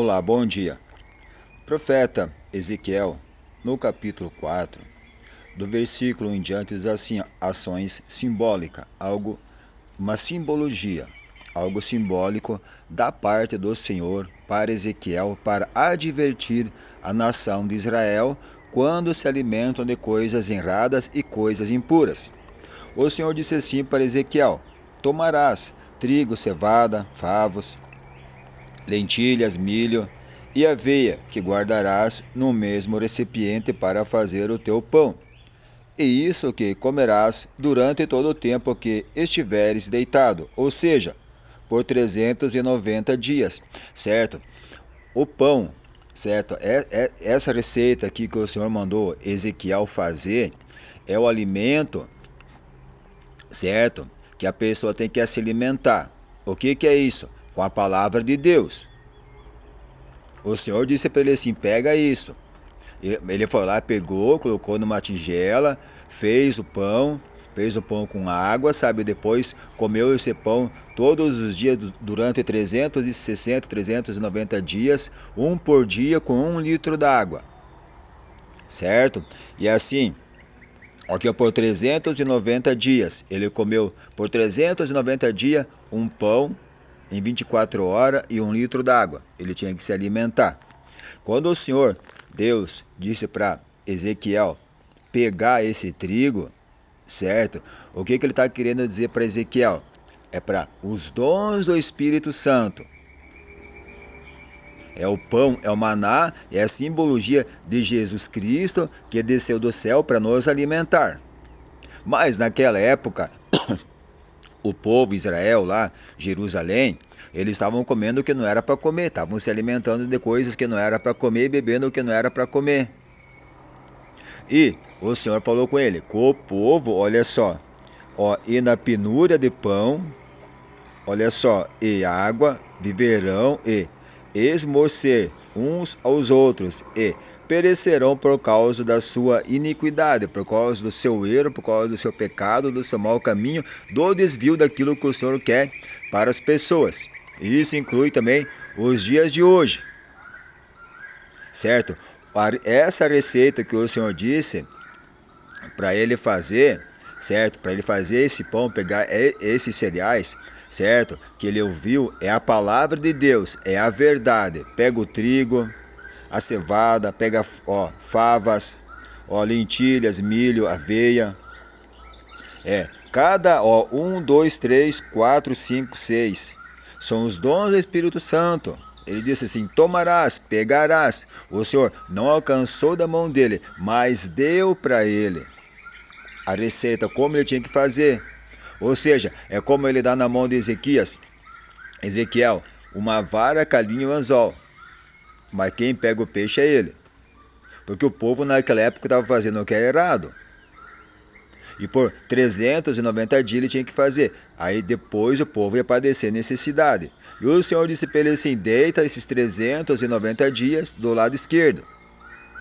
Olá, bom dia. Profeta Ezequiel, no capítulo 4, do versículo em diante, diz assim: ações simbólicas, uma simbologia, algo simbólico da parte do Senhor para Ezequiel, para advertir a nação de Israel quando se alimentam de coisas erradas e coisas impuras. O Senhor disse assim para Ezequiel: tomarás trigo, cevada, favos, lentilhas, milho e aveia, que guardarás no mesmo recipiente para fazer o teu pão. E isso que comerás durante todo o tempo que estiveres deitado, ou seja, por 390 dias, certo? O pão, certo? Essa receita aqui que o Senhor mandou Ezequiel fazer é o alimento, certo? Que a pessoa tem que se alimentar. O que é isso? Com a palavra de Deus. O Senhor disse para ele assim: pega isso. Ele foi lá, pegou, colocou numa tigela, fez o pão com água, sabe? Depois comeu esse pão todos os dias durante 360, 390 dias, um por dia com 1 litro d'água, certo? E assim, aqui por 390 dias, ele comeu por 390 dias um pão em 24 horas e 1 litro d'água. Ele tinha que se alimentar. Quando o Senhor Deus disse para Ezequiel pegar esse trigo, certo? O que ele está querendo dizer para Ezequiel? É para os dons do Espírito Santo. É o pão, é o maná, é a simbologia de Jesus Cristo que desceu do céu para nos alimentar. Mas naquela época, o povo Israel lá, Jerusalém, eles estavam comendo o que não era para comer, estavam se alimentando de coisas que não era para comer e bebendo o que não era para comer. E o Senhor falou com ele, com o povo, olha só, e na penúria de pão, olha só, e água viverão e esmorecer uns aos outros e perecerão por causa da sua iniquidade, por causa do seu erro, por causa do seu pecado, do seu mau caminho, do desvio daquilo que o Senhor quer para as pessoas. E isso inclui também os dias de hoje, certo? Essa receita que o Senhor disse para ele fazer, certo? Para ele fazer esse pão, pegar esses cereais, certo? Que ele ouviu, é a palavra de Deus, é a verdade. Pega o trigo, a cevada, pega favas, lentilhas, milho, aveia. Cada 1, 2, 3, 4, 5, 6 são os dons do Espírito Santo. Ele disse assim: tomarás, pegarás. O Senhor não alcançou da mão dele, mas deu para ele a receita, como ele tinha que fazer. Ou seja, é como ele dá na mão de Ezequiel, uma vara, calinho e um anzol. Mas quem pega o peixe é ele. Porque o povo naquela época estava fazendo o que era errado. E por 390 dias ele tinha que fazer. Aí depois o povo ia padecer necessidade. E o Senhor disse para ele assim: deita esses 390 dias do lado esquerdo.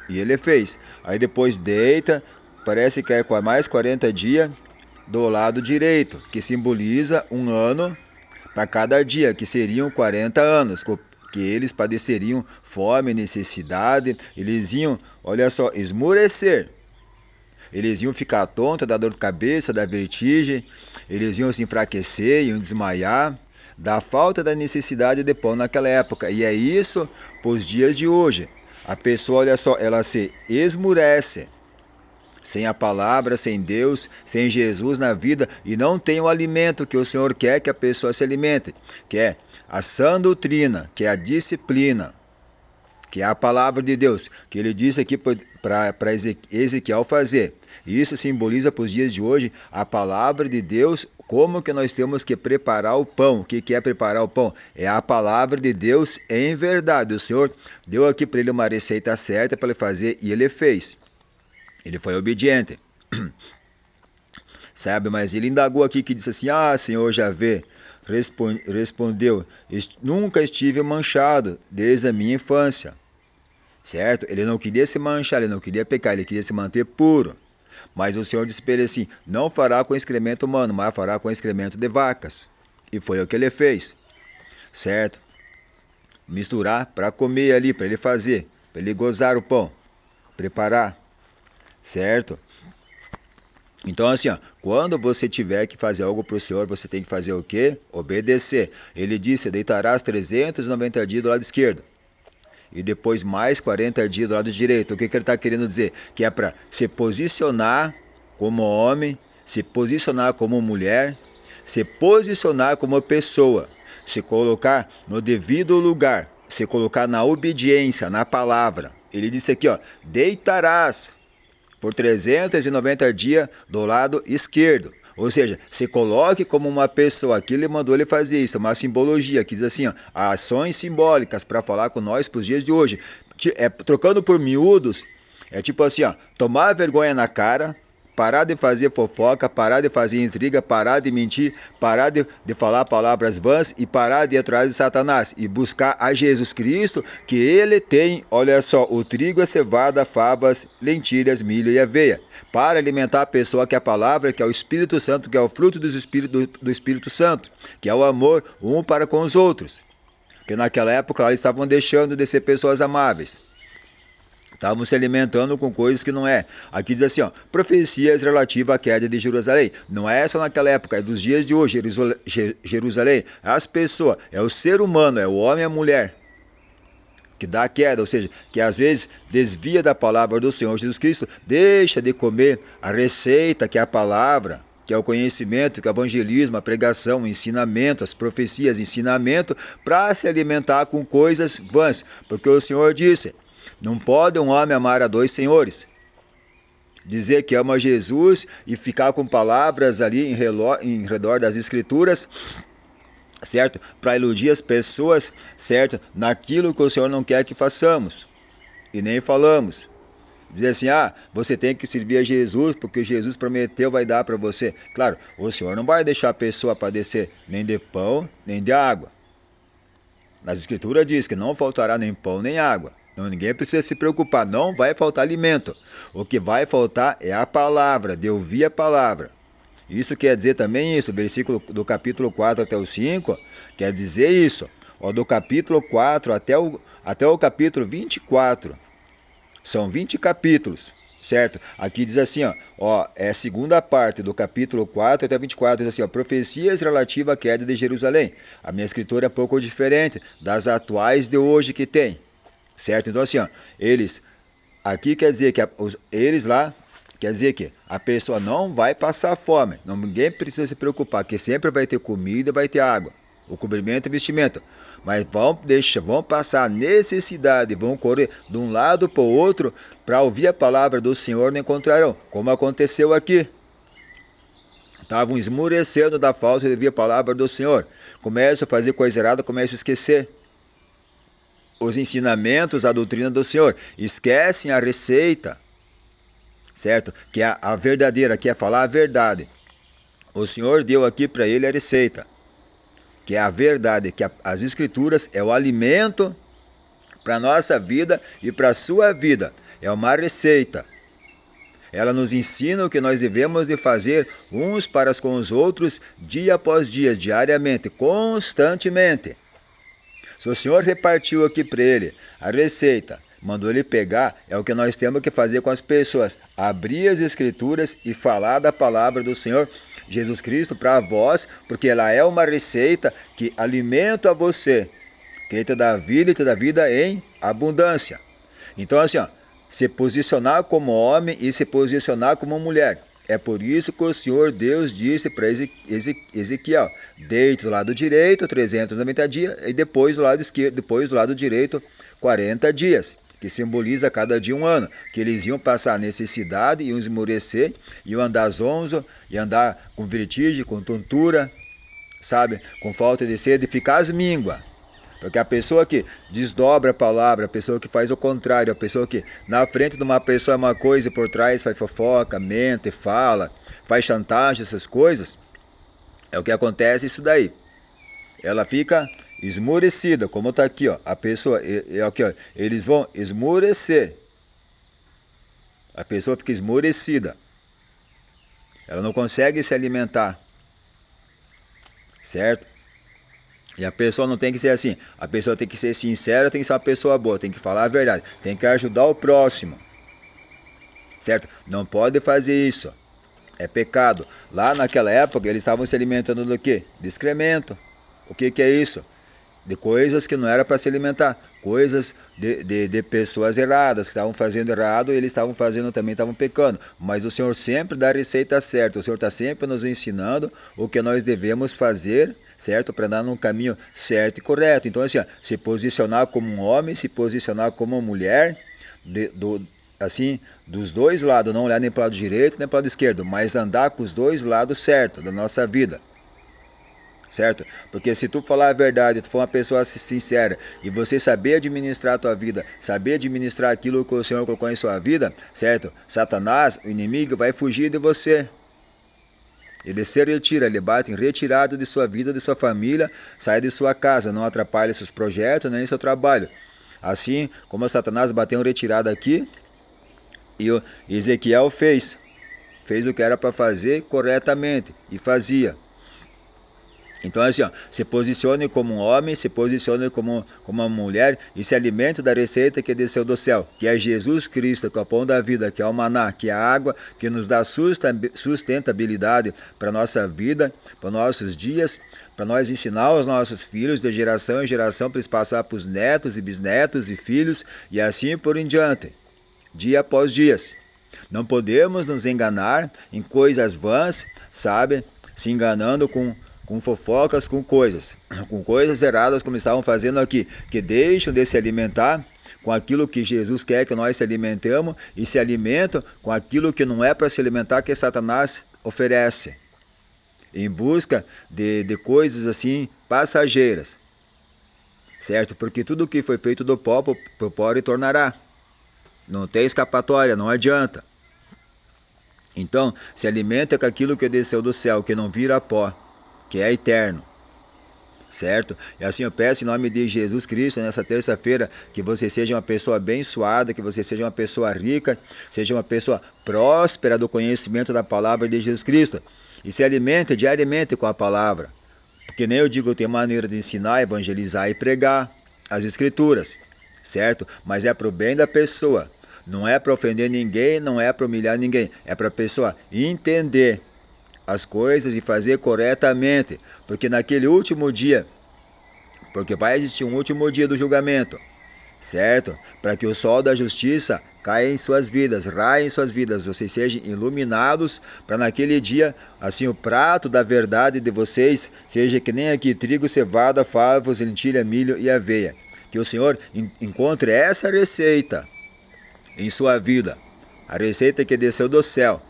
E ele fez. Aí depois deita, parece que é mais 40 dias do lado direito, que simboliza um ano para cada dia, que seriam 40 anos, que eles padeceriam fome, necessidade, eles iam, olha só, esmurecer. Eles iam ficar tontos, da dor de cabeça, da vertigem, eles iam se enfraquecer, iam desmaiar, da falta da necessidade de pão naquela época. E é isso para os dias de hoje. A pessoa, olha só, ela se esmurece sem a palavra, sem Deus, sem Jesus na vida, e não tem o alimento que o Senhor quer que a pessoa se alimente, que é a sã doutrina, que é a disciplina, que é a palavra de Deus, que ele disse aqui para Ezequiel fazer. Isso simboliza para os dias de hoje a palavra de Deus, como que nós temos que preparar o pão. O que é preparar o pão? É a palavra de Deus em verdade. O Senhor deu aqui para ele uma receita certa para ele fazer e ele fez. Ele foi obediente. Sabe, mas ele indagou aqui que disse assim: Senhor Javé, respondeu, nunca estive manchado desde a minha infância. Certo? Ele não queria se manchar, ele não queria pecar, ele queria se manter puro. Mas o Senhor disse para ele assim: não fará com excremento humano, mas fará com excremento de vacas. E foi o que ele fez. Certo? misturar para comer ali, para ele fazer, para ele gozar o pão, preparar, certo? Então assim, ó, quando você tiver que fazer algo para o Senhor, você tem que fazer o quê? Obedecer. Ele disse, deitarás 390 dias do lado esquerdo. E depois mais 40 dias do lado direito. O que ele está querendo dizer? Que é para se posicionar como homem, se posicionar como mulher, se posicionar como pessoa, se colocar no devido lugar, se colocar na obediência, na palavra. Ele disse aqui, ó, deitarás por 390 dias do lado esquerdo. Ou seja, se coloque como uma pessoa. Aqui ele mandou ele fazer isso, uma simbologia, que diz assim, ó, ações simbólicas para falar com nós para os dias de hoje. Trocando por miúdos, é tipo assim, ó, tomar vergonha na cara, parar de fazer fofoca, parar de fazer intriga, parar de mentir, parar de falar palavras vãs e parar de ir atrás de Satanás e buscar a Jesus Cristo, que ele tem, olha só, o trigo, a cevada, favas, lentilhas, milho e aveia, para alimentar a pessoa, que é a palavra, que é o Espírito Santo, que é o fruto do Espírito Santo, que é o amor um para com os outros. Porque naquela época eles estavam deixando de ser pessoas amáveis. Estavam se alimentando com coisas que não é. Aqui diz assim, ó, profecias relativas à queda de Jerusalém. Não é só naquela época, é dos dias de hoje. Jerusalém, as pessoas, é o ser humano, é o homem e a mulher que dá a queda, ou seja, que às vezes desvia da palavra do Senhor Jesus Cristo, deixa de comer a receita, que é a palavra, que é o conhecimento, que é o evangelismo, a pregação, o ensinamento, as profecias, ensinamento, para se alimentar com coisas vãs. Porque o Senhor disse, não pode um homem amar a dois senhores. Dizer que ama Jesus e ficar com palavras ali em redor das escrituras, certo? Para iludir as pessoas, certo? Naquilo que o Senhor não quer que façamos. E nem falamos. Dizer assim, você tem que servir a Jesus, porque Jesus prometeu vai dar para você. Claro, o Senhor não vai deixar a pessoa padecer nem de pão, nem de água. Nas escrituras diz que não faltará nem pão, nem água. Então ninguém precisa se preocupar, não vai faltar alimento. O que vai faltar é a palavra, de ouvir a palavra. Isso quer dizer também isso, o versículo do capítulo 4 até o 5, quer dizer isso. Ó, do capítulo 4 até o capítulo 24, são 20 capítulos, certo? Aqui diz assim, é a segunda parte do capítulo 4 até 24, diz assim, profecias relativas à queda de Jerusalém. A minha escritura é um pouco diferente das atuais de hoje que tem. Certo? Então assim, eles, aqui quer dizer que eles lá, quer dizer que a pessoa não vai passar fome, ninguém precisa se preocupar, que sempre vai ter comida, vai ter água, o cobrimento e vestimento, mas vão passar necessidade, vão correr de um lado para o outro, para ouvir a palavra do Senhor, não encontrarão, como aconteceu aqui. Estavam esmurecendo da falta de ouvir a palavra do Senhor, começam a fazer coisa errada, começam a esquecer os ensinamentos, a doutrina do Senhor. Esquecem a receita, certo? Que é a verdadeira, que é falar a verdade. O Senhor deu aqui para ele a receita, que é a verdade, que as escrituras é o alimento para a nossa vida e para a sua vida. É uma receita. Ela nos ensina o que nós devemos de fazer uns para com os outros, dia após dia, diariamente, constantemente. Se o Senhor repartiu aqui para ele a receita, mandou ele pegar, é o que nós temos que fazer com as pessoas. Abrir as escrituras e falar da palavra do Senhor Jesus Cristo para vós, porque ela é uma receita que alimenta você, que te dá vida e te dá vida em abundância. Então assim, se posicionar como homem e se posicionar como mulher. É por isso que o Senhor Deus disse para Ezequiel, deite do lado direito 390 dias e depois do lado esquerdo, depois do lado direito 40 dias, que simboliza cada dia um ano, que eles iam passar necessidade, iam esmorecer, iam andar zonzo, iam andar com vertigem, com tontura, sabe, com falta de sede, ficar as mínguas. Porque a pessoa que desdobra a palavra, a pessoa que faz o contrário, a pessoa que na frente de uma pessoa é uma coisa e por trás faz fofoca, mente, fala, faz chantagem, essas coisas, é o que acontece isso daí. Ela fica esmurecida, como está aqui, a pessoa, aqui, eles vão esmurecer. A pessoa fica esmurecida. Ela não consegue se alimentar. Certo? E a pessoa não tem que ser assim, a pessoa tem que ser sincera, tem que ser uma pessoa boa, tem que falar a verdade, tem que ajudar o próximo, certo? Não pode fazer isso, é pecado. Lá naquela época eles estavam se alimentando do quê? De excremento. O que é isso? De coisas que não era para se alimentar, coisas de pessoas erradas, que estavam fazendo errado e eles estavam fazendo também, estavam pecando. Mas o Senhor sempre dá a receita certa, o Senhor está sempre nos ensinando o que nós devemos fazer, certo? Para andar num caminho certo e correto. Então assim, ó, se posicionar como um homem, se posicionar como uma mulher, assim, dos dois lados, não olhar nem para o lado direito nem para o lado esquerdo, mas andar com os dois lados certos da nossa vida. Certo? Porque se tu falar a verdade, tu for uma pessoa sincera e você saber administrar a tua vida, saber administrar aquilo que o Senhor colocou em sua vida, certo? Satanás, o inimigo, vai fugir de você. Ele se retira, ele bate em retirada de sua vida, de sua família, sai de sua casa, não atrapalha seus projetos nem seu trabalho. Assim como Satanás bateu em retirada aqui, e o Ezequiel fez o que era para fazer corretamente e fazia. Então assim, ó, se posicione como um homem, se posicione como uma mulher e se alimente da receita que desceu do céu, que é Jesus Cristo, que é o pão da vida, que é o maná, que é a água, que nos dá sustentabilidade para a nossa vida, para os nossos dias, para nós ensinar os nossos filhos de geração em geração, para eles passar para os netos e bisnetos e filhos e assim por em diante, dia após dia. Não podemos nos enganar em coisas vãs, sabe? Se enganando com fofocas, com coisas erradas como estavam fazendo aqui, que deixam de se alimentar com aquilo que Jesus quer que nós se alimentemos e se alimentam com aquilo que não é para se alimentar, que Satanás oferece, em busca de coisas assim passageiras, certo? Porque tudo que foi feito do pó, pro pó retornará, não tem escapatória, não adianta. Então, se alimenta com aquilo que desceu do céu, que não vira pó, que é eterno, certo? E assim eu peço em nome de Jesus Cristo, nessa terça-feira, que você seja uma pessoa abençoada, que você seja uma pessoa rica, seja uma pessoa próspera do conhecimento da palavra de Jesus Cristo, e se alimente diariamente com a palavra, porque nem eu digo, tem maneira de ensinar, evangelizar e pregar as escrituras, certo? Mas é para o bem da pessoa, não é para ofender ninguém, não é para humilhar ninguém, é para a pessoa entender as coisas e fazer corretamente, porque naquele último dia, porque vai existir um último dia do julgamento, certo? Para que o sol da justiça caia em suas vidas, raia em suas vidas, vocês sejam iluminados, para naquele dia, assim, o prato da verdade de vocês seja que nem aqui, trigo, cevada, favos, lentilha, milho e aveia. Que o Senhor encontre essa receita em sua vida, a receita que desceu do céu,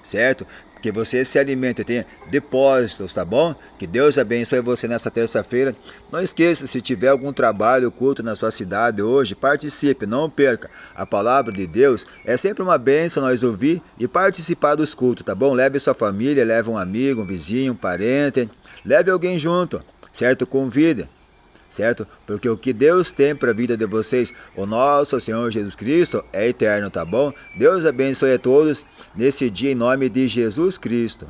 certo? Que você se alimente, tenha depósitos, tá bom? Que Deus abençoe você nessa terça-feira. Não esqueça, se tiver algum trabalho oculto na sua cidade hoje, participe, não perca. A palavra de Deus é sempre uma bênção nós ouvir e participar dos cultos, tá bom? Leve sua família, leve um amigo, um vizinho, um parente, leve alguém junto, certo? Convide, certo? Porque o que Deus tem para a vida de vocês, o nosso Senhor Jesus Cristo, é eterno, tá bom? Deus abençoe a todos nesse dia em nome de Jesus Cristo.